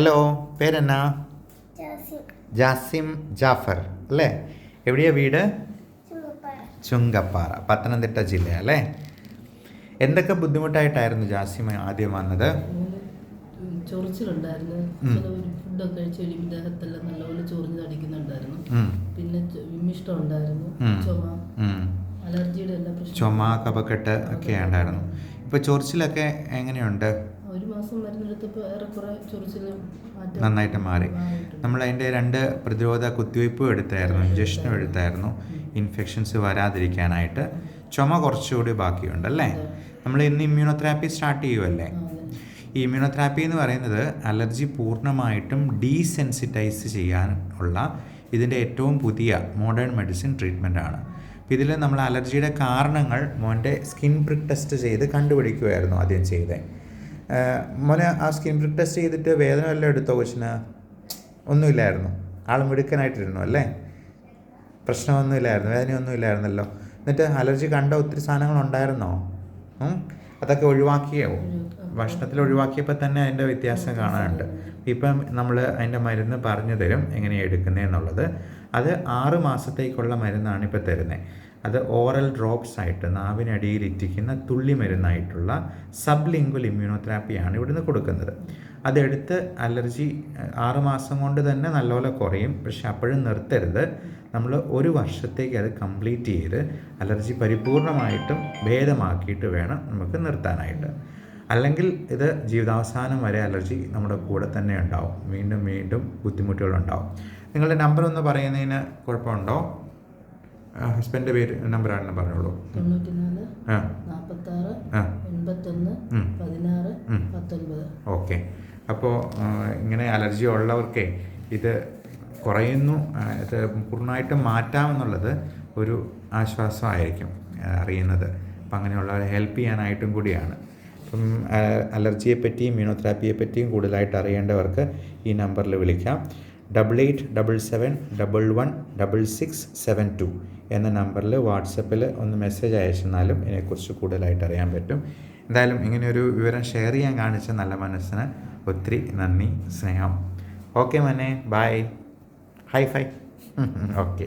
Hello, പേരെന്നാ? ജാസിം ജാഫർ അല്ലേ? എവിടെയാ വീട്? ചുങ്കപ്പാറ, പത്തനംതിട്ട ജില്ല അല്ലേ? എന്തൊക്കെ ബുദ്ധിമുട്ടായിട്ടായിരുന്നു ജാസിം ആദ്യം വന്നത്? ചൊറിച്ചിലുണ്ടായിരുന്നു. ഫുഡൊക്കെ കഴിച്ച് കഴിയുമ്പോൾ ദേഹത്തെല്ലാം നല്ലപോലെ ചൊറിഞ്ഞ് തടിക്കുന്നുണ്ടായിരുന്നു. പിന്നെ വിമ്മിഷ്ടം ഉണ്ടായിരുന്നു, ചുമ, അലർജിയുടെ എല്ലാ പ്രശ്നവും, ചുമ, കഫക്കെട്ട് ഒക്കെ ഉണ്ടായിരുന്നു. ഇപ്പോൾ ചൊറിച്ചിലൊക്കെ എങ്ങനെയുണ്ട്? ഒരു മാസം മരുന്നെടുത്തപ്പോൾ ഏറെക്കുറെ ചൊറിച്ചിൽ നന്നായിട്ട് മാറി. നമ്മൾ അതിൻ്റെ 2 പ്രതിരോധ കുത്തിവയ്പ്പും എടുത്തായിരുന്നു, ഇഞ്ചക്ഷനും എടുത്തായിരുന്നു, ഇൻഫെക്ഷൻസ് വരാതിരിക്കാനായിട്ട്. ചുമ കുറച്ചുകൂടി ബാക്കിയുണ്ടല്ലേ? നമ്മൾ ഇന്ന് ഇമ്മ്യൂണോതെറാപ്പി സ്റ്റാർട്ട് ചെയ്യുമല്ലേ? ഈ ഇമ്മ്യൂണോതെറാപ്പി എന്ന് പറയുന്നത് അലർജി പൂർണ്ണമായിട്ടും ഡീസെൻസിറ്റൈസ് ചെയ്യാനുള്ള ഇതിൻ്റെ ഏറ്റവും പുതിയ മോഡേൺ മെഡിസിൻ ട്രീറ്റ്മെൻറ്റാണ്. അപ്പോൾ ഇതിൽ നമ്മൾ അലർജിയുടെ കാരണങ്ങൾ മോൻ്റെ സ്കിൻ പ്രിക്ക് ടെസ്റ്റ് ചെയ്ത് കണ്ടുപിടിക്കുമായിരുന്നു ആദ്യം ചെയ്തത്. മോനെ ആ സ്കിൻ പ്രിക്ക് ടെസ്റ്റ് ചെയ്തിട്ട് വേദന വല്ലതും എടുത്തോ? കൊച്ചിന് ഒന്നുമില്ലായിരുന്നു, ആൾ മിടുക്കനായിട്ടിരുന്നു അല്ലേ? പ്രശ്നമൊന്നുമില്ലായിരുന്നു, വേദനയൊന്നും ഇല്ലായിരുന്നല്ലോ. എന്നിട്ട് അലർജി കണ്ട ഒത്തിരി സാധനങ്ങളുണ്ടായിരുന്നോ? അതൊക്കെ ഒഴിവാക്കിയോ? ഭക്ഷണത്തിൽ ഒഴിവാക്കിയപ്പോൾ തന്നെ അതിൻ്റെ വ്യത്യാസം കാണാനുണ്ട്. ഇപ്പം നമ്മൾ അതിൻ്റെ മരുന്ന് പറഞ്ഞു തരും എങ്ങനെയാണ് എടുക്കുന്നതെന്നുള്ളത്. അത് 6 മാസത്തേക്കുള്ള മരുന്നാണ് ഇപ്പോൾ തരുന്നത്. അത് ഓറൽ ഡ്രോപ്സ് ആയിട്ട് നാവിനടിയിൽ ഇറ്റിക്കുന്ന തുള്ളി മരുന്നായിട്ടുള്ള സബ് ലിംഗ്വൽ ഇമ്മ്യൂണോതെറാപ്പിയാണ് ഇവിടുന്ന് കൊടുക്കുന്നത്. അതെടുത്ത് അലർജി 6 മാസം കൊണ്ട് തന്നെ നല്ലപോലെ കുറയും. പക്ഷെ അപ്പോഴും നിർത്തരുത്. നമ്മൾ 1 വർഷത്തേക്ക് അത് കംപ്ലീറ്റ് ചെയ്ത് അലർജി പരിപൂർണമായിട്ടും ഭേദമാക്കിയിട്ട് വേണം നമുക്ക് നിർത്താനായിട്ട്. അല്ലെങ്കിൽ ഇത് ജീവിതാവസാനം വരെ അലർജി നമ്മുടെ കൂടെ തന്നെ ഉണ്ടാവും, വീണ്ടും വീണ്ടും ബുദ്ധിമുട്ടുകളുണ്ടാവും. നിങ്ങളുടെ നമ്പർ ഒന്ന് പറയുന്നതിന് കുഴപ്പമുണ്ടോ? ഹസ്ബൻഡിൻ്റെ പേര് നമ്പറാണെന്ന് പറഞ്ഞോളൂ. 94 46 81 16 19. ഓക്കെ. അപ്പോൾ ഇങ്ങനെ അലർജി ഉള്ളവർക്കേ ഇത് കുറയുന്നു, ഇത് പൂർണ്ണമായിട്ടും മാറ്റാമെന്നുള്ളത് ഒരു ആശ്വാസമായിരിക്കും അറിയുന്നത്. അപ്പം അങ്ങനെയുള്ളവരെ ഹെൽപ്പ് ചെയ്യാനായിട്ടും കൂടിയാണ്. അപ്പം അലർജിയെപ്പറ്റിയും ഇമ്മ്യൂണോതെറാപ്പിയെ പറ്റിയും കൂടുതലായിട്ട് അറിയേണ്ടവർക്ക് ഈ നമ്പറിൽ വിളിക്കാം. 8877116672 എന്ന നമ്പറിൽ വാട്സപ്പിൽ ഒന്ന് മെസ്സേജ് അയച്ചെന്നാലും ഇതിനെക്കുറിച്ച് കൂടുതലായിട്ട് അറിയാൻ പറ്റും. എന്തായാലും ഇങ്ങനെയൊരു വിവരം ഷെയർ ചെയ്യാൻ കാണിച്ച നല്ല മനസ്സിന് ഒത്തിരി നന്ദി, സ്നേഹം. ഓക്കെ മോനെ, ബൈ, ഹൈ ഫൈ. ഓക്കെ.